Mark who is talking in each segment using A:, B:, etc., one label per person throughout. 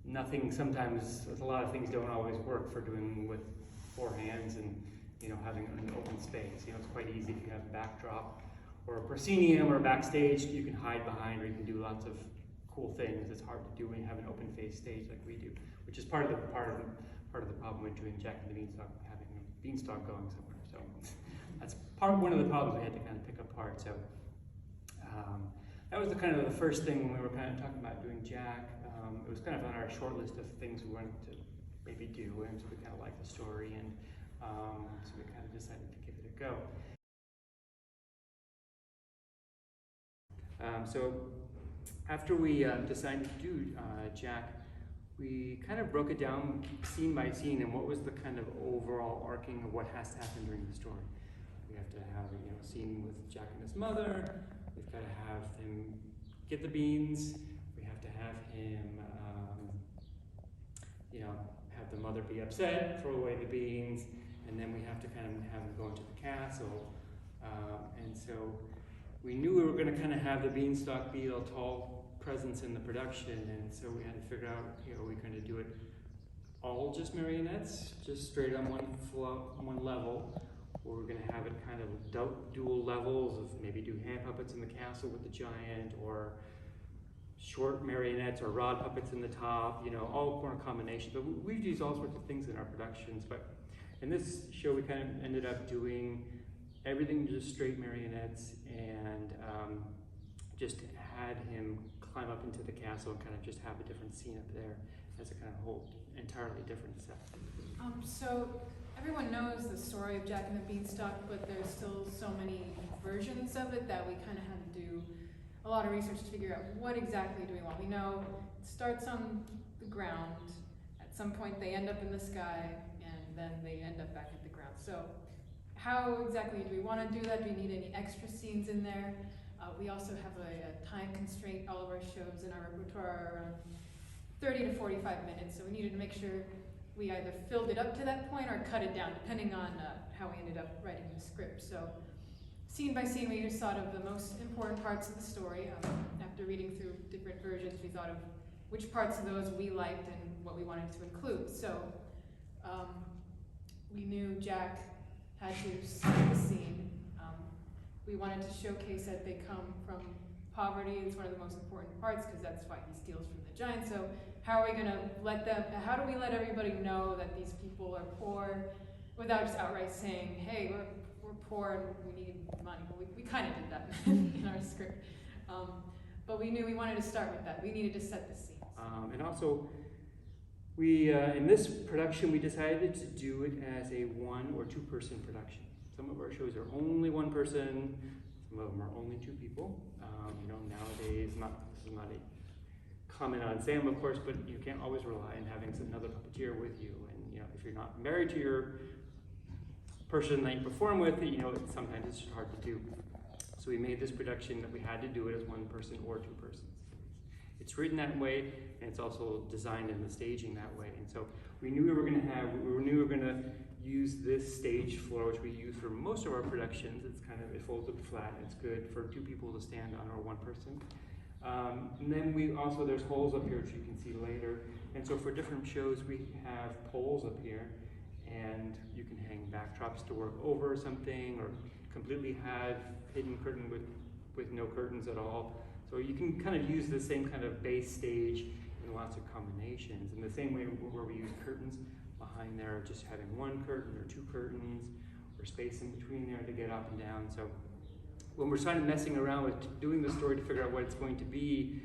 A: nothing, sometimes a lot of things don't always work for doing with 4 hands and, you know, having an open space. You know, it's quite easy if you have a backdrop or a proscenium or a backstage you can hide behind, or you can do lots of cool things. It's hard to do when you have an open face stage like we do, which is part of the problem with doing Jack and the Beanstalk, having a beanstalk going somewhere. So that's one of the problems we had to kind of pick apart. So that was the kind of the first thing when we were kind of talking about doing Jack. It was kind of on our short list of things we wanted to maybe do, and so we kind of liked the story, and so we kind of decided to give it a go. So after we decided to do Jack, we kind of broke it down scene by scene and what was the kind of overall arcing of what has to happen during the story. We have to have a scene with Jack and his mother. We've got to have him get the beans. We have to have him, have the mother be upset, throw away the beans, and then we have to kind of have him go into the castle. And so we knew we were going to kind of have the Beanstalk be a tall presence in the production, and so we had to figure out, are we going to do it all just marionettes, just straight on one level, or we're going to have it kind of dual levels of maybe do hand puppets in the castle with the giant, or short marionettes or rod puppets in the top, all kind of combinations. But we've used all sorts of things in our productions, but in this show we kind of ended up doing everything just straight marionettes, and just had him climb up into the castle and kind of just have a different scene up there as a kind of whole entirely different set.
B: So everyone knows the story of Jack and the Beanstalk, but there's still so many versions of it that we kind of had to do a lot of research to figure out what exactly do we want. We know it starts on the ground, at some point they end up in the sky, and then they end up back at the ground. So how exactly do we want to do that? Do we need any extra scenes in there? We also have a time constraint. All of our shows in our repertoire are around 30 to 45 minutes, so we needed to make sure we either filled it up to that point or cut it down, depending on how we ended up writing the script. So scene by scene, we just thought of the most important parts of the story. After reading through different versions, we thought of which parts of those we liked and what we wanted to include. So we knew Jack had to set the scene. We wanted to showcase that they come from poverty. It's one of the most important parts because that's why he steals from the giant. So how are we going to how do we let everybody know that these people are poor without just outright saying, hey, we're poor and we need money? Well, we kind of did that in our script. But we knew we wanted to start with that. We needed to set the scene.
A: And also, we in this production, we decided to do it as a 1 or 2 person production. Some of our shows are only 1 person, some of them are only 2 people. Nowadays, this is not a comment on Sam, of course, but you can't always rely on having another puppeteer with you. And if you're not married to your person that you perform with, sometimes it's hard to do. So we made this production that we had to do it as 1 person or 2 persons. It's written that way, and it's also designed in the staging that way. And so we knew we were going to use this stage floor, which we use for most of our productions. It folds up flat. It's good for 2 people to stand on, or 1 person. And then there's holes up here, which you can see later. And so for different shows, we have poles up here, and you can hang backdrops to work over something, or completely have hidden curtain with no curtains at all. So you can kind of use the same kind of base stage in lots of combinations. In the same way where we use curtains behind there, just having 1 curtain or 2 curtains, or space in between there to get up and down. So when we're starting messing around with doing the story to figure out what it's going to be,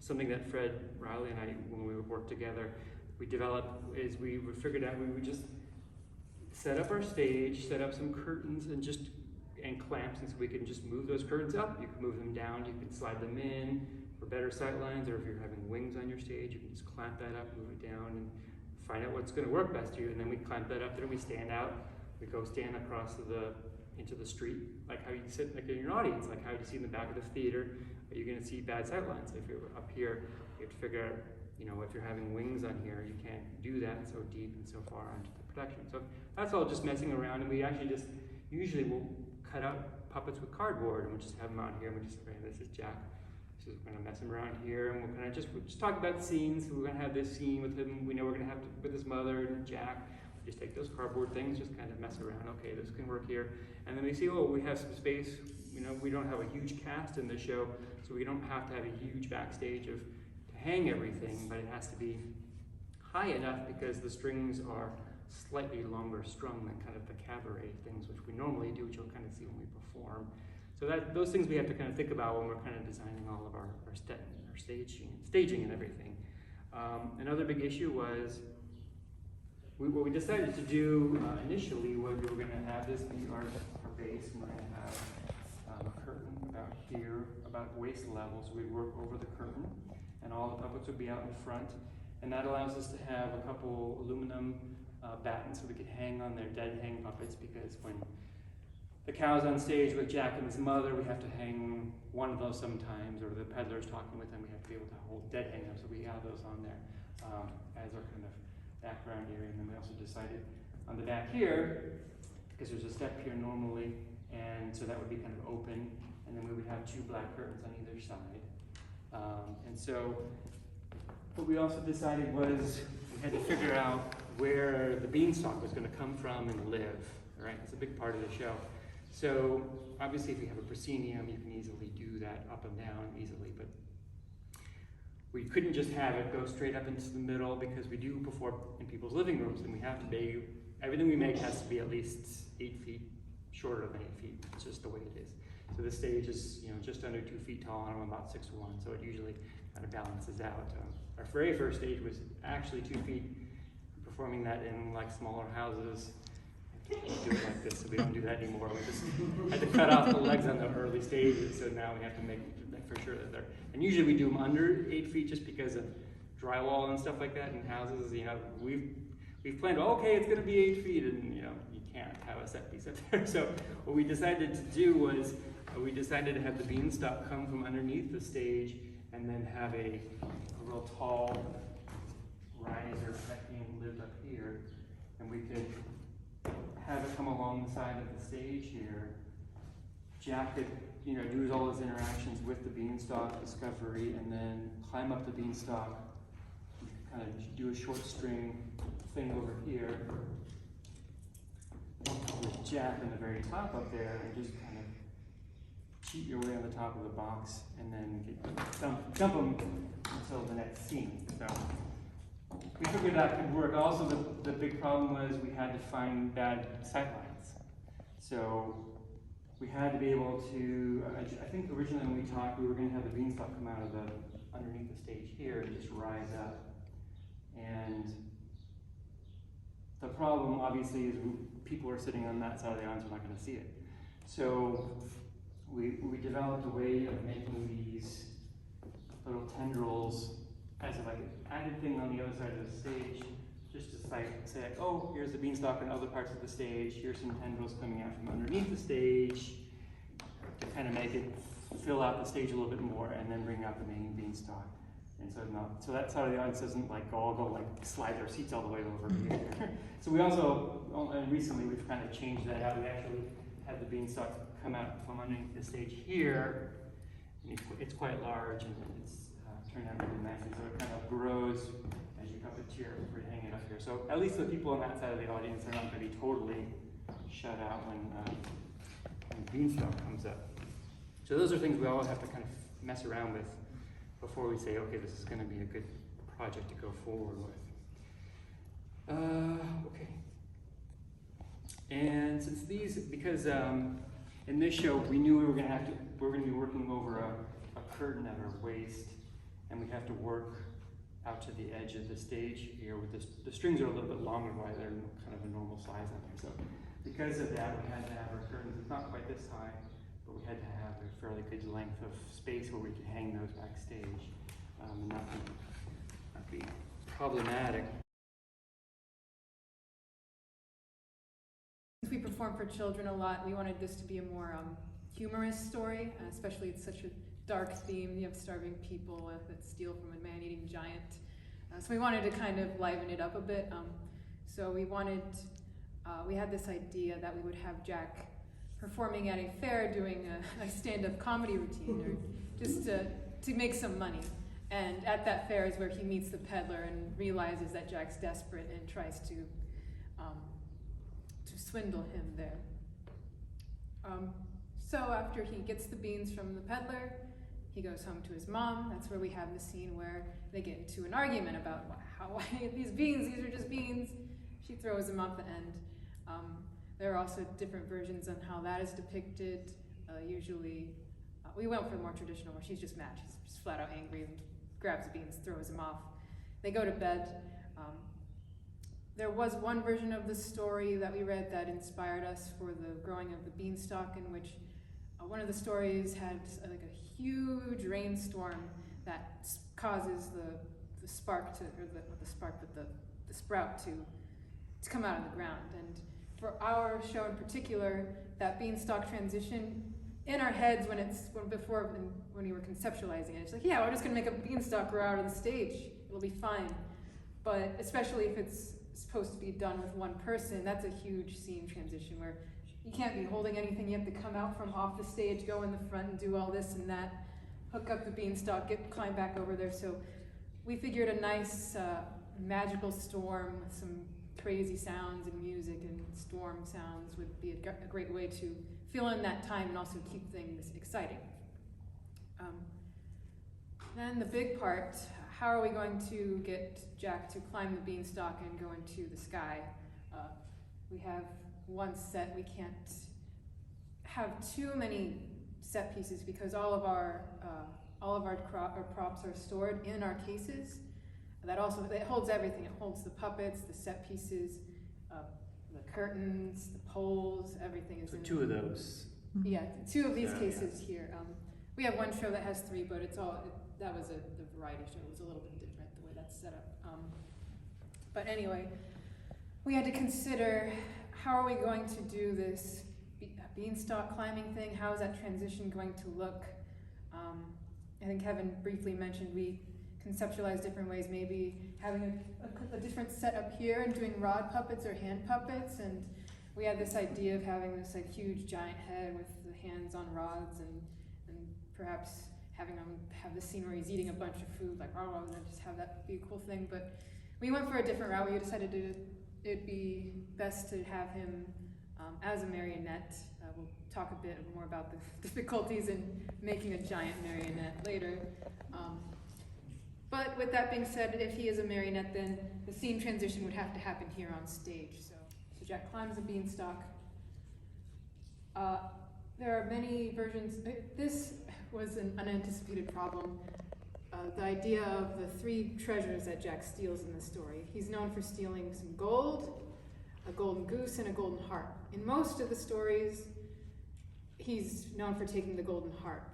A: something that Fred Riley and I, when we worked together, we developed is we figured out we would just set up our stage, set up some curtains and clamps, and so we can just move those curtains up. You can move them down, you can slide them in for better sight lines, or if you're having wings on your stage, you can just clamp that up, move it down, and find out what's going to work best for you. And then we clamp that up, then we stand out, we go stand across into the street, like how you sit like in your audience, like how you see in the back of the theater. Are you going to see bad sight lines? If you're up here, you have to figure out, if you're having wings on here, you can't do that so deep and so far into the production. So that's all just messing around, and we actually usually we'll cut out puppets with cardboard, and we'll just have them out here, and we just say, this is Jack So we're gonna mess him around here, and we'll we'll just talk about the scenes. So we're gonna have this scene with him. We know we're gonna have to, with his mother and Jack. Just take those cardboard things, just kind of mess around. Okay, this can work here. And then we see, oh, we have some space. You know, we don't have a huge cast in the show, so we don't have to have a huge backstage to hang everything, but it has to be high enough because the strings are slightly longer strung than kind of the cabaret things, which we normally do, which you'll kind of see when we perform. So those things we have to kind of think about when we're kind of designing all of our staging and everything. Another big issue was, what we decided to do initially was we were going to have this be our base, and we're going to have a curtain about here, about waist level, so we work over the curtain, and all the puppets would be out in front, and that allows us to have a couple aluminum battens so we could hang on their dead hang puppets, because when the cow's on stage with Jack and his mother, we have to hang one of those sometimes, or the peddler's talking with them, we have to be able to hold dead hang them, so we have those on there as our kind of background area. And then we also decided on the back here, because there's a step here normally, and so that would be kind of open, and then we would have two black curtains on either side. And so what we also decided was we had to figure out where the Beanstalk was going to come from and live. All right, it's a big part of the show. So obviously if you have a proscenium, you can easily do that up and down easily, but we couldn't just have it go straight up into the middle, because we do perform in people's living rooms, and we have to be, everything we make has to be at least 8 feet shorter than 8 feet. It's just the way it is. So this stage is, you know, just under 2 feet tall, and I'm about 6'1", so it usually kind of balances out. Our very first stage was actually 2 feet, performing that in like smaller houses. We do it like this, so we don't do that anymore. We just had to cut off the legs on the early stages, so now we have to make for sure that they're, and usually we do them under 8 feet just because of drywall and stuff like that in houses. You know, we've planned, okay, it's gonna be 8 feet, and you know, you can't have a set piece up there. So what we decided to do was, we decided to have the Beanstalk come from underneath the stage, and then have a real tall riser that being lived up here, and we could have it come along the side of the stage here. Jack could, you know, do all his interactions with the Beanstalk discovery, and then climb up the Beanstalk, kind of do a short string thing over here with Jack in the very top up there, and just kind of cheat your way on the top of the box, and then dump them until the next scene. So we figured that could work. Also, the big problem was we had to find bad sightlines. So we had to be able to, I think originally when we talked, we were going to have the Beanstalk come out of underneath the stage here and just rise up. And the problem, obviously, is people are sitting on that side of the audience, we're not going to see it. So we developed a way of making these little tendrils as like an added thing on the other side of the stage, just to say like, oh, here's the Beanstalk in other parts of the stage, here's some tendrils coming out from underneath the stage, to kind of make it fill out the stage a little bit more, and then bring out the main Beanstalk. And so that side of the audience doesn't like go like slide their seats all the way over here. So we also, and recently we've kind of changed that out. We actually had the Beanstalk come out from underneath the stage here. And it's quite large, and it's turned out really nicely. So it kind of grows as you puppeteer if we're hanging it up here. So at least the people on that side of the audience are not going to be totally shut out when Beanstalk comes up. So those are things we all have to kind of mess around with before we say, okay, this is going to be a good project to go forward with. Okay. And since because in this show we knew we were going to be working over a curtain at our waist, and we have to work out to the edge of the stage here with the strings are a little bit longer while they're kind of a normal size on there. So because of that, we had to have our curtains, it's not quite this high, but we had to have a fairly good length of space where we could hang those backstage and not be problematic.
B: Since we perform for children a lot, we wanted this to be a more humorous story, especially it's such a dark theme. You have starving people that steal from a man-eating giant. So we wanted to kind of liven it up a bit. So we had this idea that we would have Jack performing at a fair doing a stand-up comedy routine, or just to to make some money. And at that fair is where he meets the peddler and realizes that Jack's desperate and tries to swindle him there. So after he gets the beans from the peddler, he goes home to his mom. That's where we have the scene where they get into an argument about why these beans, these are just beans. She throws them out the end. There are also different versions on how that is depicted. Usually, we went for the more traditional where she's just mad. She's just flat out angry and grabs the beans, throws them off. They go to bed. There was one version of the story that we read that inspired us for the growing of the beanstalk, in which one of the stories had like a huge rainstorm that causes the spark to, or not the spark, but the sprout to come out of the ground. And for our show in particular, that beanstalk transition in our heads when we were conceptualizing it, it's like, yeah, we're just gonna make a beanstalk grow out of the stage. It'll be fine. But especially if it's supposed to be done with one person, that's a huge scene transition where you can't be holding anything. You have to come out from off the stage, go in the front and do all this and that, hook up the beanstalk, climb back over there. So we figured a nice magical storm with some crazy sounds and music and storm sounds would be a great way to fill in that time and also keep things exciting. Then the big part, how are we going to get Jack to climb the beanstalk and go into the sky? We have one set. We can't have too many set pieces because all of our props are stored in our cases. That holds everything. It holds the puppets, the set pieces, the curtains, the poles. Everything is in.
A: So 2 of those.
B: Yeah, 2 of these cases here. We have one show that has 3, but that was the variety show. It was a little bit different the way that's set up. But anyway, we had to consider how are we going to do this beanstalk climbing thing? How is that transition going to look? I think Kevin briefly mentioned we conceptualize different ways, maybe having a different setup here and doing rod puppets or hand puppets. And we had this idea of having this like huge giant head with the hands on rods and perhaps having him have the scene where he's eating a bunch of food, like, oh, and just have that be a cool thing. But we went for a different route. We decided it'd be best to have him as a marionette. We'll talk a bit more about the difficulties in making a giant marionette later. But with that being said, if he is a marionette, then the scene transition would have to happen here on stage. So Jack climbs the beanstalk. There are many versions. This was an unanticipated problem. The idea of the 3 treasures that Jack steals in the story. He's known for stealing some gold, a golden goose, and a golden harp. In most of the stories, he's known for taking the golden harp.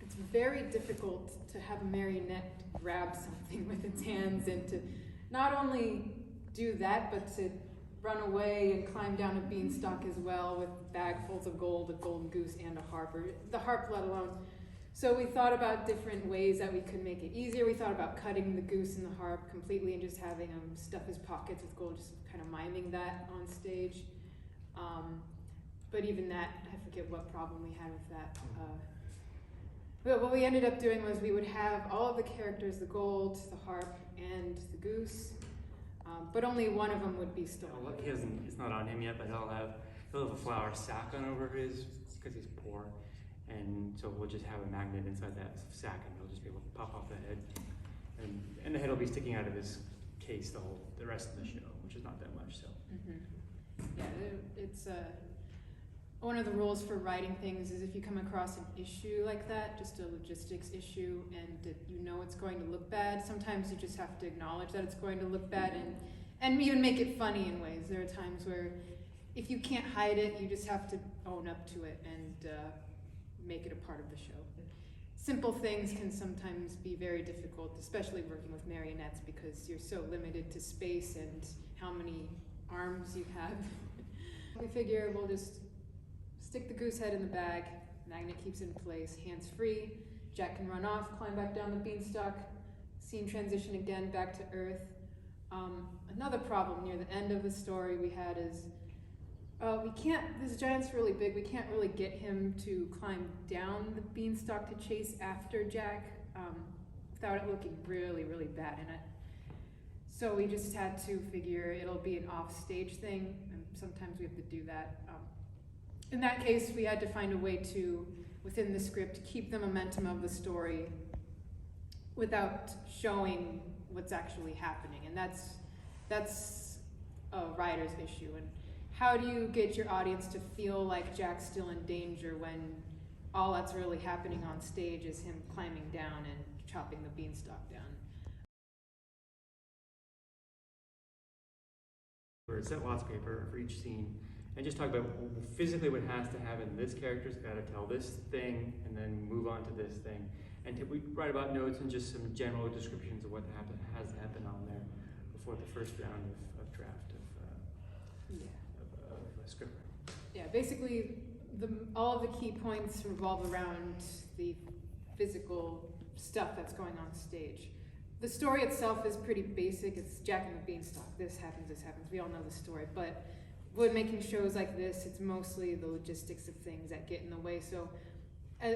B: It's very difficult to have a marionette grab something with its hands and to not only do that, but to run away and climb down a beanstalk as well with bagfuls of gold, a golden goose, and a harp, or the harp let alone. So we thought about different ways that we could make it easier. We thought about cutting the goose and the harp completely and just having him stuff his pockets with gold, just kind of miming that on stage. But even that, I forget what problem we had with that. But what we ended up doing was we would have all of the characters, the gold, the harp, and the goose, but only one of them would be stolen.
A: It's not on him yet, but he'll have a flour sack on over his, because he's poor. And so we'll just have a magnet inside that sack and he'll just be able to pop off the head. And the head will be sticking out of his case the rest of the show, which is not that much. So.
B: Yeah, it's one of the rules for writing things is if you come across an issue like that, just a logistics issue, and you know it's going to look bad, sometimes you just have to acknowledge that it's going to look bad and even make it funny in ways. There are times where if you can't hide it, you just have to own up to it and make it a part of the show. Simple things can sometimes be very difficult, especially working with marionettes because you're so limited to space and how many arms you have. We figure we'll just stick the goose head in the bag, magnet keeps it in place, hands free, Jack can run off, climb back down the beanstalk, scene transition again back to Earth. Another problem near the end of the story we had is We can't, this giant's really big, we can't really get him to climb down the beanstalk to chase after Jack without it looking really, really bad in it. So we just had to figure it'll be an off-stage thing, and sometimes we have to do that. In that case, we had to find a way to, within the script, keep the momentum of the story without showing what's actually happening, and that's a writer's issue. And how do you get your audience to feel like Jack's still in danger when all that's really happening on stage is him climbing down and chopping the beanstalk down?
A: Or set lots of paper for each scene, and just talk about physically what has to happen. This character's got to tell this thing, and then move on to this thing. And we write about notes and just some general descriptions of what has to happen on there before the first round of draft of script writing.
B: Yeah, basically, all of the key points revolve around the physical stuff that's going on stage. The story itself is pretty basic. It's Jack and the Beanstalk. This happens, this happens. We all know the story. But when making shows like this, it's mostly the logistics of things that get in the way. So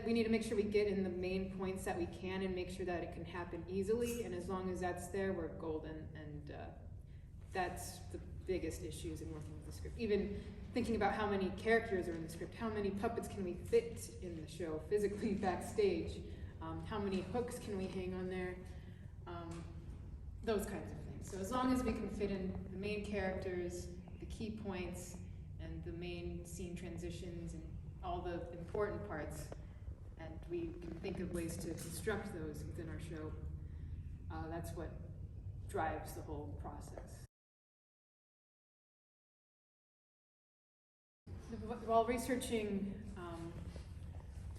B: we need to make sure we get in the main points that we can and make sure that it can happen easily. And as long as that's there, we're golden. And that's the biggest issues in working with the script. Even thinking about how many characters are in the script, how many puppets can we fit in the show physically backstage, how many hooks can we hang on there, those kinds of things. So as long as we can fit in the main characters, the key points, and the main scene transitions, and all the important parts, and we can think of ways to construct those within our show, that's what drives the whole process. While researching,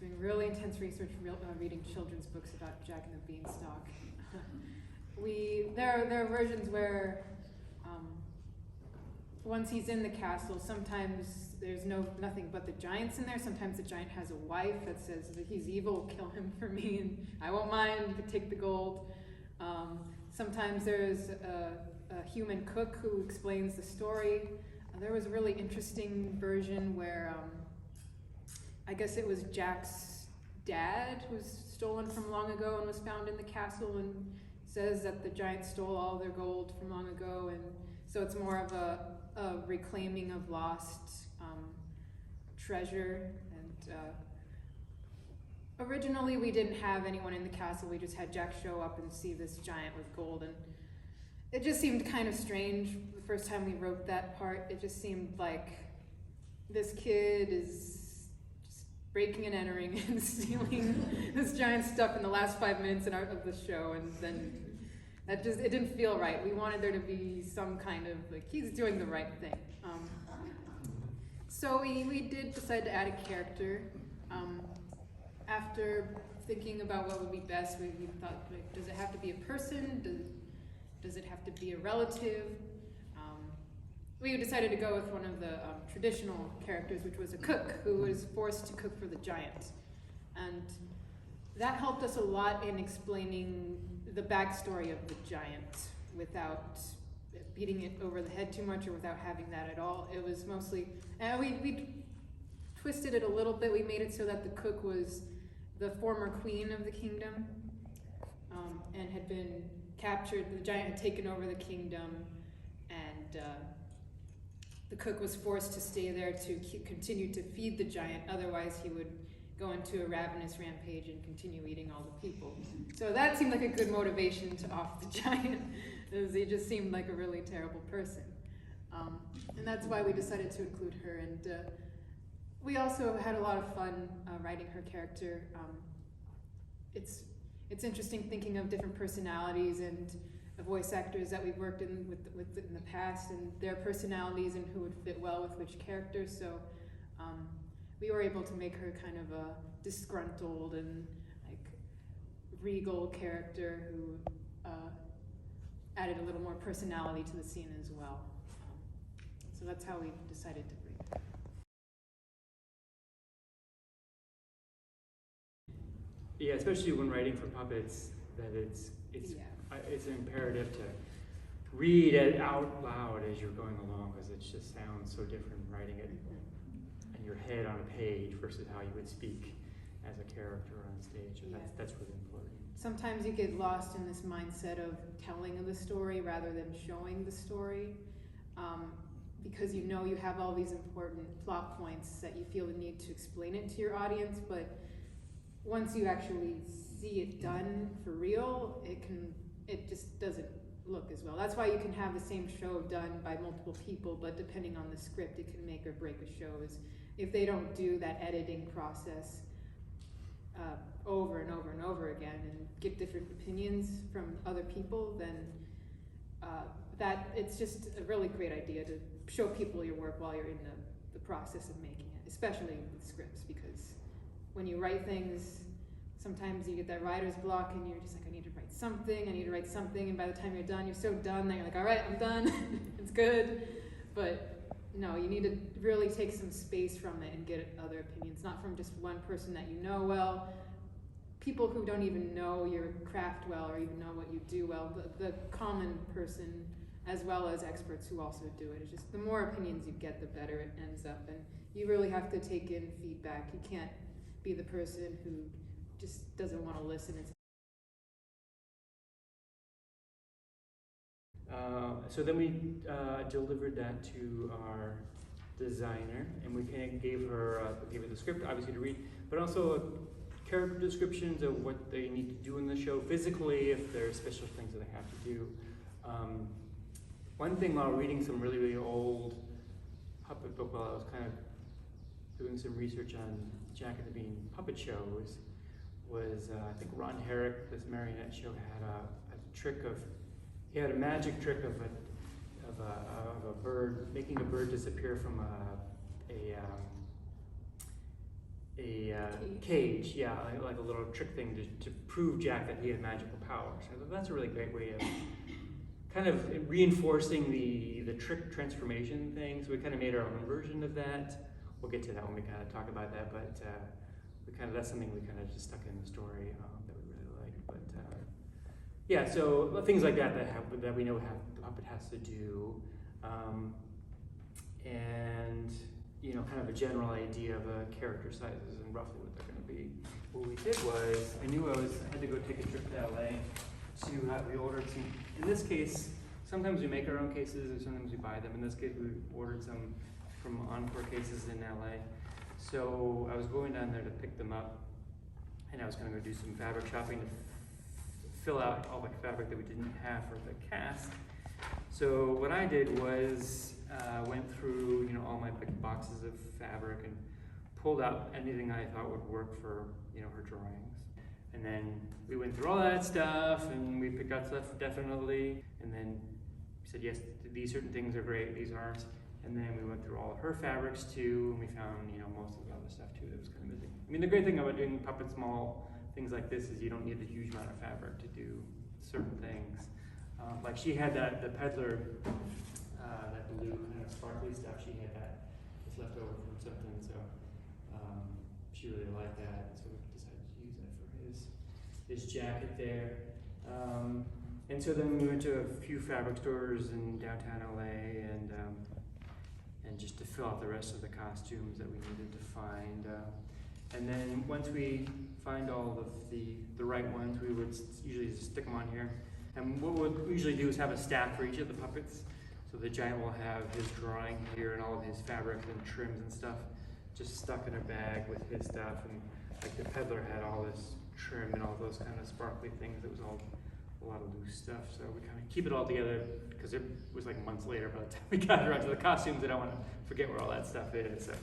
B: doing really intense research, reading children's books about Jack and the Beanstalk, there are versions where once he's in the castle, sometimes there's nothing but the giant's in there. Sometimes the giant has a wife that says that he's evil, kill him for me, and I won't mind, you can take the gold. Sometimes there's a human cook who explains the story. There was a really interesting version where I guess it was Jack's dad who was stolen from long ago and was found in the castle, and says that the giant stole all their gold from long ago, and so it's more of a reclaiming of lost treasure. And originally we didn't have anyone in the castle, we just had Jack show up and see this giant with gold, and it just seemed kind of strange the first time we wrote that part. It just seemed like this kid is just breaking and entering and stealing this giant stuff in the last 5 minutes of the show, and then it didn't feel right. We wanted there to be some kind of, like, he's doing the right thing. So we did decide to add a character. After thinking about what would be best, we thought, like, does it have to be a person? Does it have to be a relative? We decided to go with one of the traditional characters, which was a cook who was forced to cook for the giant. And that helped us a lot in explaining the backstory of the giant without beating it over the head too much or without having that at all. It was mostly, we twisted it a little bit. We made it so that the cook was the former queen of the kingdom and had been captured. The giant had taken over the kingdom, and the cook was forced to stay there to continue to feed the giant. Otherwise, he would go into a ravenous rampage and continue eating all the people. So that seemed like a good motivation to off the giant, as he just seemed like a really terrible person. And that's why we decided to include her. And we also had a lot of fun writing her character. It's interesting thinking of different personalities and voice actors that we've worked with in the past, and their personalities and who would fit well with which character. So we were able to make her kind of a disgruntled and like regal character who added a little more personality to the scene as well. So that's how we decided to bring her.
A: Yeah, especially when writing for puppets, that it's imperative to read it out loud as you're going along, because it just sounds so different writing it in your head on a page versus how you would speak as a character on stage. And that's really important.
B: Sometimes you get lost in this mindset of telling the story rather than showing the story, because you know you have all these important plot points that you feel the need to explain it to your audience, but once you actually see it done for real, it just doesn't look as well. That's why you can have the same show done by multiple people, but depending on the script, it can make or break a show. If they don't do that editing process over and over and over again and get different opinions from other people, then that it's just a really great idea to show people your work while you're in the process of making it, especially with scripts, because when you write things, sometimes you get that writer's block and you're just like, I need to write something, and by the time you're done, you're so done that you're like, all right, I'm done, it's good. But no, you need to really take some space from it and get other opinions, not from just one person that you know well, people who don't even know your craft well or even know what you do well, the common person, as well as experts who also do it. It's just the more opinions you get, the better it ends up, and you really have to take in feedback. You can't be the person who just doesn't want to listen.
A: So then we delivered that to our designer, and we kind of gave her the script, obviously, to read, but also character descriptions of what they need to do in the show physically, if there are special things that they have to do. One thing while reading some really, really old puppet book, while I was kind of doing some research on Jack and the Bean puppet shows, was I think Ron Herrick, this marionette show, had a trick of, he had a magic trick of a bird, making a bird disappear from a cage, yeah, like a little trick thing to prove Jack that he had magical powers. So that's a really great way of kind of reinforcing the trick transformation thing. So we kind of made our own version of that. We'll get to that when we kind of talk about that, but that's something we kind of just stuck in the story that we really liked. But yeah, so things like that that we know the puppet has to do, and kind of a general idea of character sizes and roughly what they're going to be. What we did was, I knew I had to go take a trip to LA, so we ordered some. In this case, sometimes we make our own cases, or sometimes we buy them. In this case, we ordered some from Encore Cases in LA. So I was going down there to pick them up, and I was going to go do some fabric shopping to fill out all the fabric that we didn't have for the cast. So what I did was went through all my big boxes of fabric and pulled out anything I thought would work for her drawings. And then we went through all that stuff, and we picked out stuff definitely, and then we said, yes, these certain things are great, these aren't. And then we went through all of her fabrics too, and we found most of the other stuff too that was kind of missing. I mean, the great thing about doing puppet small things like this is you don't need a huge amount of fabric to do certain things. Like she had the peddler, that blue kind of sparkly stuff, she had that was left over from something, so she really liked that, so we decided to use that for his jacket there. And so then we went to a few fabric stores in downtown LA, and just to fill out the rest of the costumes that we needed to find. And then once we find all of the right ones, we would usually just stick them on here. And what we'll usually do is have a staff for each of the puppets. So the giant will have his drawing here and all of his fabrics and trims and stuff just stuck in a bag with his stuff. And like the peddler had all this trim and all those kind of sparkly things. It was all a lot of loose stuff. So we kind of keep it all together because it was like months later by the time we got around to the costumes. I don't want to forget where all that stuff is. So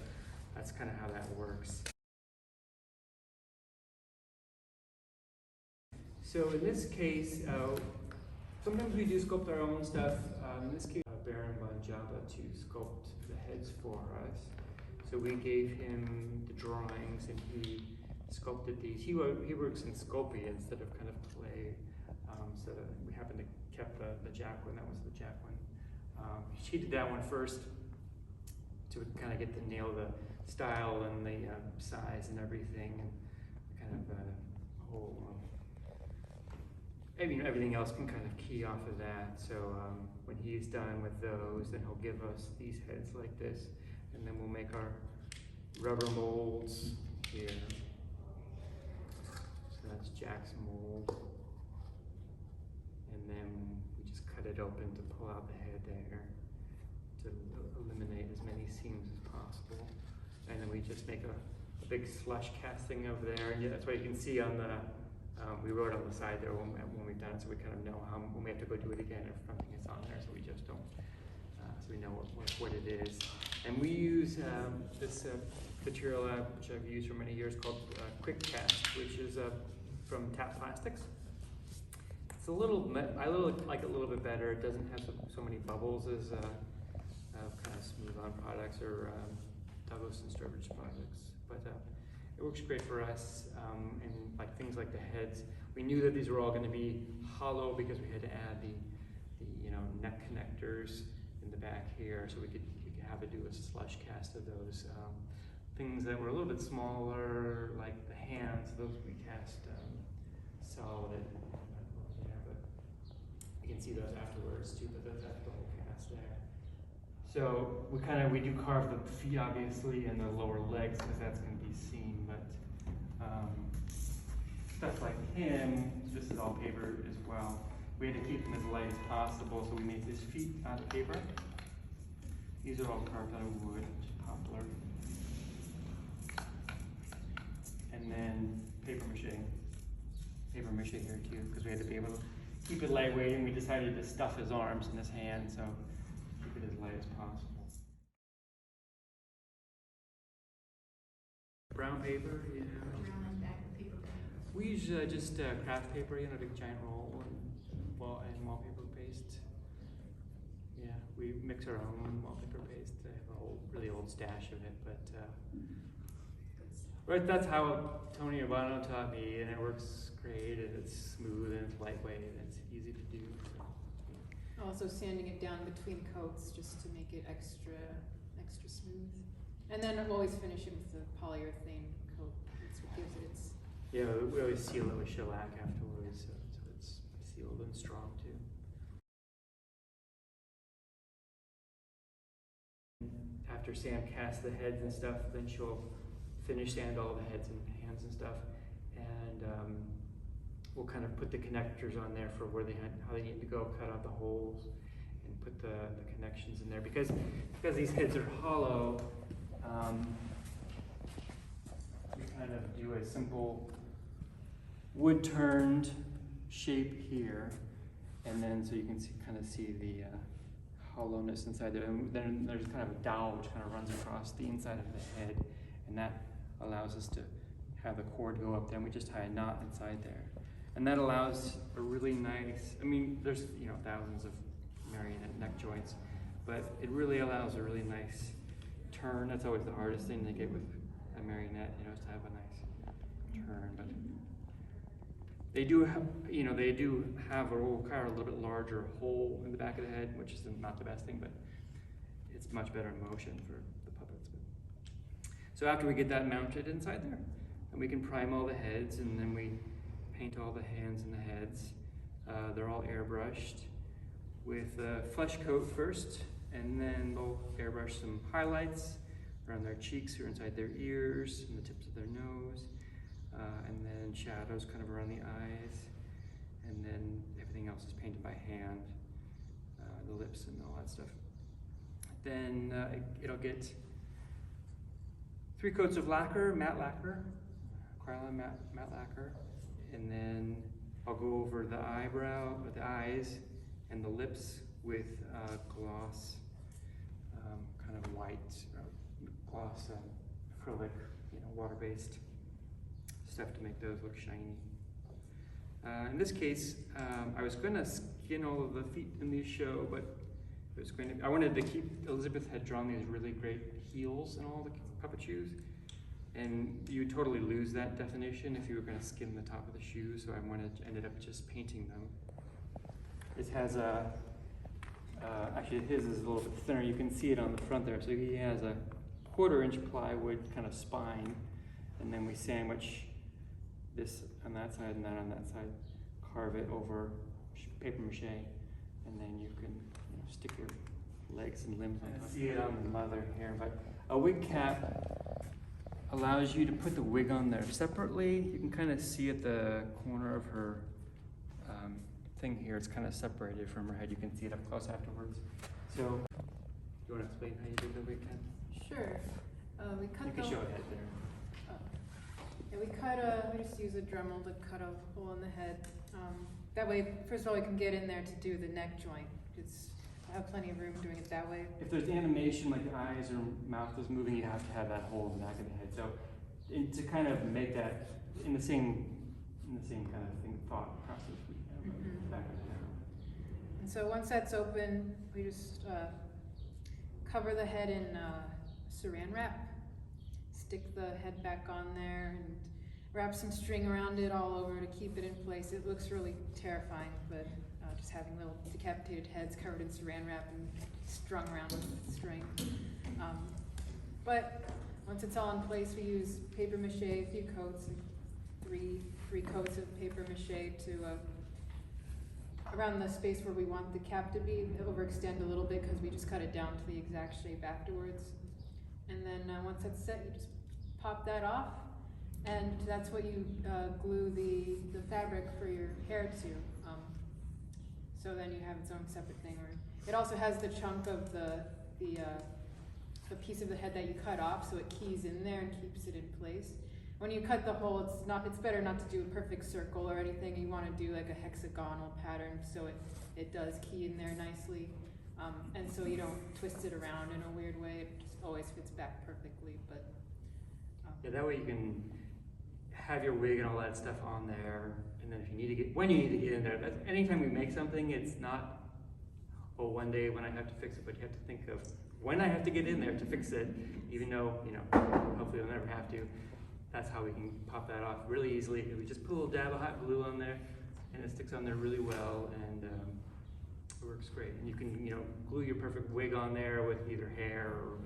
A: that's kind of how that works. So in this case, sometimes we do sculpt our own stuff. In this case, Baron Banjaba to sculpt the heads for us. So we gave him the drawings, and he sculpted these. He works in Sculpey instead of kind of clay. So we happened to kept the Jack one. That was the Jack one. She did that one first to kind of get to nail the style and the size and everything, and kind of a whole everything else can kind of key off of that. So when he's done with those, then he'll give us these heads like this, and then we'll make our rubber molds here. So that's Jack's mold. And then we just cut it open to pull out the head there to eliminate as many seams as possible. And then we just make a big slush casting of there. And yeah, that's what you can see on the, we wrote on the side there when we've done it, so we kind of know how, when we have to go do it again if something is on there, so we just don't, so we know what it is. And we use this material which I've used for many years called Quick Cast, which is from Tap Plastics. It's a little, I like it a little bit better. It doesn't have so many bubbles as kind of smooth on products or Douglas and Sturbridge products, but it works great for us. And like things like the heads, we knew that these were all going to be hollow because we had to add the neck connectors in the back here, so we could have to do a slush cast of those. Things that were a little bit smaller, like the hands, those we cast solid. You can see those afterwards too, but that's the whole cast there. So we do carve the feet obviously and the lower legs because that's going to be seen, but stuff like him, this is all paper as well. We had to keep them as light as possible, so we made his feet out of paper. These are all carved out of wood, poplar. And then paper mache here too, because we had to be able to keep it lightweight, and we decided to stuff his arms and his hands, so keep it as light as possible. Brown paper, yeah.
C: Brown and back of paper bag.
A: We use just craft paper, a big giant roll, and wallpaper paste. Yeah, we mix our own wallpaper paste. I have a really old stash of it, but right, that's how Tony Urbano taught me, and it works great, and it's smooth, and it's lightweight, and it's easy to do. So, yeah.
B: Also sanding it down between coats just to make it extra smooth. And then always finish it with the polyurethane coat. That's what gives it its...
A: Yeah, we always seal it with shellac afterwards, so it's sealed and strong too. After Sam casts the heads and stuff, then she'll finish sand all the heads and hands and stuff, and we'll kind of put the connectors on there for where how they need to go, cut out the holes, and put the connections in there. Because these heads are hollow, we kind of do a simple wood-turned shape here, and then so you can kind of see the hollowness inside there. And then there's kind of a dowel which kind of runs across the inside of the head, and that allows us to have the cord go up there, and we just tie a knot inside there. And that allows a really nice, there's thousands of marionette neck joints, but it really allows a really nice turn. That's always the hardest thing to get with a marionette, is to have a nice turn. But they do have a little bit larger hole in the back of the head, which is not the best thing, but it's much better in motion for the puppets. So after we get that mounted inside there, then we can prime all the heads, and then we paint all the hands and the heads. They're all airbrushed with a flesh coat first, and then we'll airbrush some highlights around their cheeks or inside their ears and the tips of their nose, and then shadows kind of around the eyes, and then everything else is painted by hand, the lips and all that stuff. Then it'll get 3 coats of lacquer, matte lacquer, Krylon matte lacquer, and then I'll go over the eyes and the lips with gloss, kind of white gloss acrylic, water-based stuff to make those look shiny. In this case, I was going to skin all of the feet in the show, but I wanted to keep, Elizabeth had drawn these really great heels in all the puppet shoes, and you totally lose that definition if you were going to skin the top of the shoe, so I ended up just painting them. This has actually his is a little bit thinner, you can see it on the front there, so he has a 1/4 inch plywood kind of spine, and then we sandwich this on that side and that on that side, carve it over paper mache, and then you can stick your legs and limbs on. I see it on the mother here, but a wig cap allows you to put the wig on there separately. You can kind of see at the corner of her thing here, it's kind of separated from her head. You can see it up close afterwards. So, you want to explain how you do the wig cap?
B: Sure. We cut
A: You can
B: the.
A: show a head there.
B: Yeah, we just use a Dremel to cut a hole in the head. That way, first of all, we can get in there to do the neck joint. I have plenty of room doing it that way.
A: If there's animation like the eyes or mouth is moving, you have to have that hole in the back of the head. So, to kind of make that in the same kind of thought process we have back of the head.
B: And so once that's open, we just cover the head in saran wrap, stick the head back on there, and wrap some string around it all over to keep it in place. It looks really terrifying, but just having little decapitated heads covered in saran wrap and strung around with string. But once it's all in place, we use paper mache, a few coats, three coats of paper mache to around the space where we want the cap to be, overextend a little bit because we just cut it down to the exact shape afterwards. And then once that's set, you just pop that off, and that's what you glue the fabric for your hair to. So then you have its own separate thing. It also has the chunk of the piece of the head that you cut off, so it keys in there and keeps it in place. When you cut the hole, it's better not to do a perfect circle or anything. You want to do like a hexagonal pattern so it does key in there nicely. And so you don't twist it around in a weird way. It just always fits back perfectly. But
A: yeah, that way you can have your wig and all that stuff on there, and then when you need to get in there. Anytime we make something, it's not, oh, one day when I have to fix it, but you have to think of when I have to get in there to fix it, even though, hopefully you'll never have to. That's how we can pop that off really easily. We just put a little dab of hot glue on there, and it sticks on there really well, and it works great. And you can, glue your perfect wig on there with either hair or,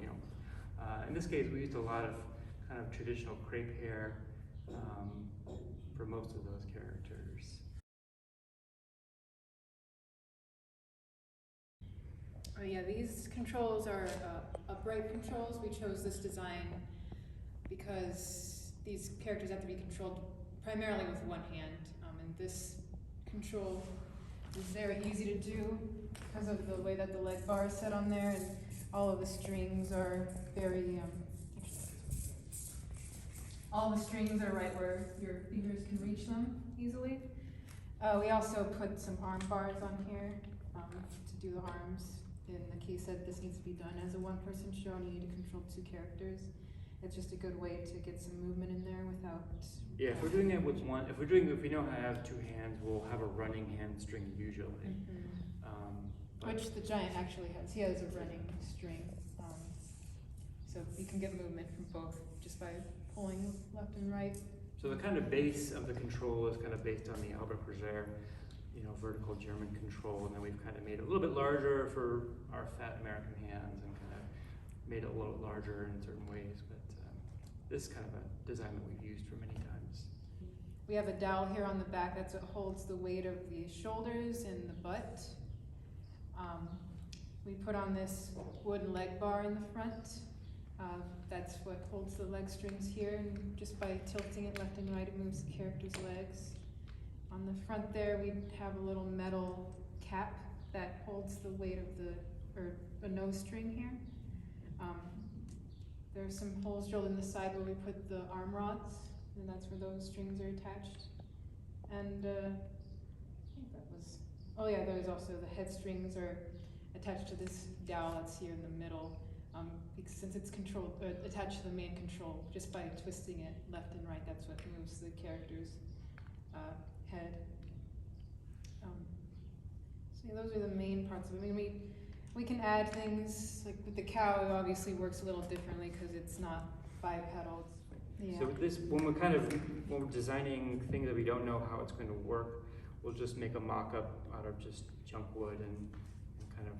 A: in this case, we used a lot of kind of traditional crepe hair for most of those characters.
B: oh yeah, these controls are upright controls. We chose this design because these characters have to be controlled primarily with one hand, and this control is very easy to do because of the way that the leg bar is set on there, and all of the strings are all the strings are right where your fingers can reach them easily. We also put some arm bars on here to do the arms in the case that this needs to be done as a one-person show and you need to control two characters. It's just a good way to get some movement in there without.
A: Yeah, if we're doing it with one, if we know how to have two hands, we'll have a running hand string usually.
B: Which the giant actually has. He has a running string, so you can get movement from both just by pulling left and right.
A: So the kind of base of the control is kind of based on the Albuquerque, vertical German control, and then we've kind of made it a little bit larger for our fat American hands, and kind of made it a little larger in certain ways. But this is kind of a design that we've used for many times.
B: We have a dowel here on the back. That's what holds the weight of the shoulders and the butt. We put on this wooden leg bar in the front. That's what holds the leg strings here, and just by tilting it left and right, it moves the character's legs. On the front there, we have a little metal cap that holds the weight of a nose string here. There's some holes drilled in the side where we put the arm rods, and that's where those strings are attached. And I think that was, oh yeah, there's also the head strings are attached to this dowel that's here in the middle. Because since it's controlled, attached to the main control, just by twisting it left and right, that's what moves the character's head. So yeah, those are the main parts of it. I mean, we can add things, like with the cow, it obviously works a little differently because it's not bipedal. Yeah.
A: So when we're designing things that we don't know how it's going to work, we'll just make a mock-up out of just junk wood and kind of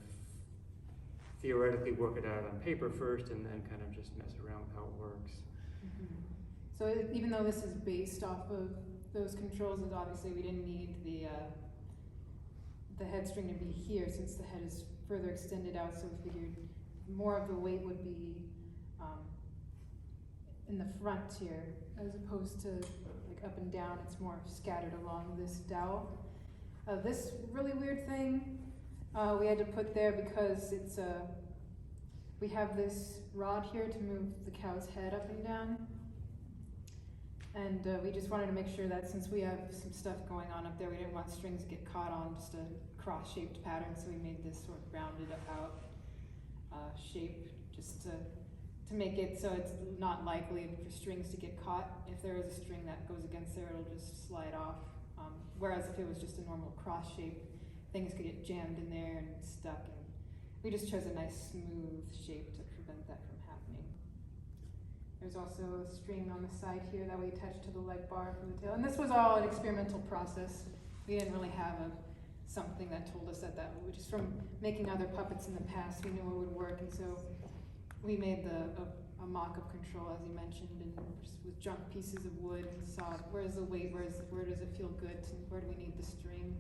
A: theoretically work it out on paper first, and then kind of just mess around with how it works.
B: So even though this is based off of those controls is obviously we didn't need the head string to be here since the head is further extended out, so we figured more of the weight would be in the front here as opposed to like up and down. It's more scattered along this dowel. This really weird thing we had to put there because it's we have this rod here to move the cow's head up and down. And we just wanted to make sure that since we have some stuff going on up there, we didn't want strings to get caught on just a cross-shaped pattern, so we made this sort of rounded out shape just to make it so it's not likely for strings to get caught. If there is a string that goes against there, it'll just slide off. Whereas if it was just a normal cross shape, things could get jammed in there and stuck. And we just chose a nice smooth shape to prevent that from happening. There's also a string on the side here that we attached to the leg bar for the tail. And this was all an experimental process. We didn't really have something that told us that just from making other puppets in the past, we knew it would work. And so we made a mock-up control, as you mentioned, and just with junk pieces of wood and saw where's the weight, where does it feel good, where do we need the string.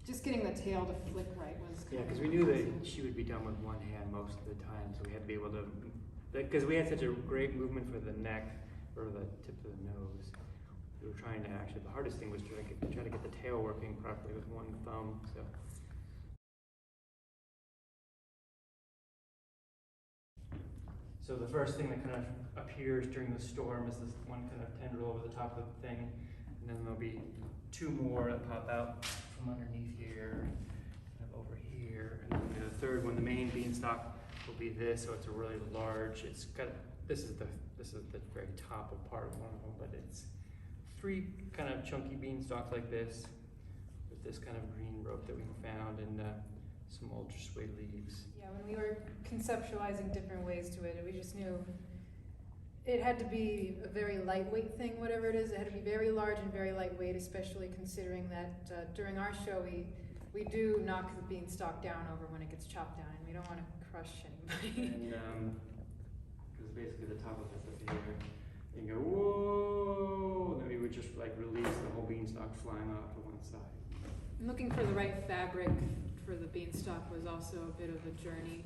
B: Just getting the tail to flick right was
A: Yeah, because we knew that she would be done with one hand most of the time, so we had to be able to, because we had such a great movement for the neck or the tip of the nose. We were trying to actually, the hardest thing was try to get the tail working properly with one thumb. So the first thing that kind of appears during the storm is this one kind of tendril over the top of the thing, and then there'll be two more that pop out from underneath here, kind of over here, and then the third one, the main beanstalk, will be this. So it's a really large. It's got this is the very top of part of one of them, but it's three kind of chunky beanstalks like this, with this kind of green rope that we found and some ultra suede leaves.
B: Yeah, when we were conceptualizing different ways to it, we just knew it had to be a very lightweight thing, whatever it is. It had to be very large and very lightweight, especially considering that during our show we do knock the beanstalk down over when it gets chopped down, and we don't want to crush anybody.
A: And because basically the top of it's up here, you go whoa, and then we would just like release the whole beanstalk flying off to one side.
B: Looking for the right fabric for the beanstalk was also a bit of a journey.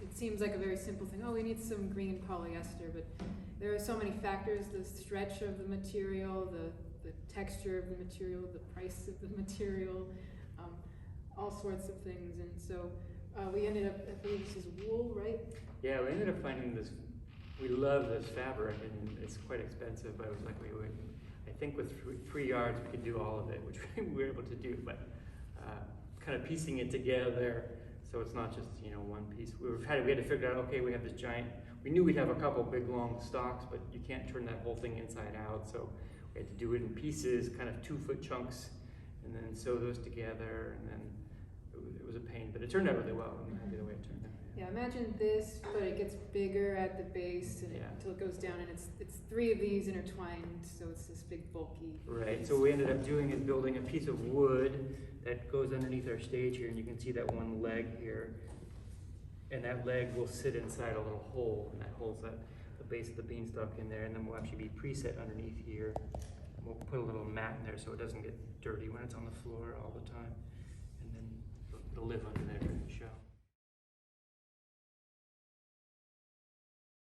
B: It seems like a very simple thing. Oh, we need some green polyester, but there are so many factors: the stretch of the material, the texture of the material, the price of the material, all sorts of things. And so we ended up, I believe this is wool, right?
A: Yeah, we ended up finding this. We love this fabric, and it's quite expensive, but it was like we would. I think with 3 yards we could do all of it, which we were able to do, but kind of piecing it together so it's not just one piece. We had to figure out, okay, we have this giant. We knew we'd have a couple big long stalks, but you can't turn that whole thing inside out, so we had to do it in pieces, kind of 2-foot chunks, and then sew those together, and then it was a pain, but it turned out really well. I'm happy the way it turned out.
B: Yeah, imagine this, but it gets bigger at the base and until it goes down, and it's 3 of these intertwined, so it's this big bulky.
A: Right.
B: piece.
A: So what we ended up doing is building a piece of wood that goes underneath our stage here, and you can see that one leg here, and that leg will sit inside a little hole, and that holds the base of the beanstalk in there, and then we'll actually be preset underneath here. We'll put a little mat in there so it doesn't get dirty when it's on the floor all the time, and then it'll live under there during the show.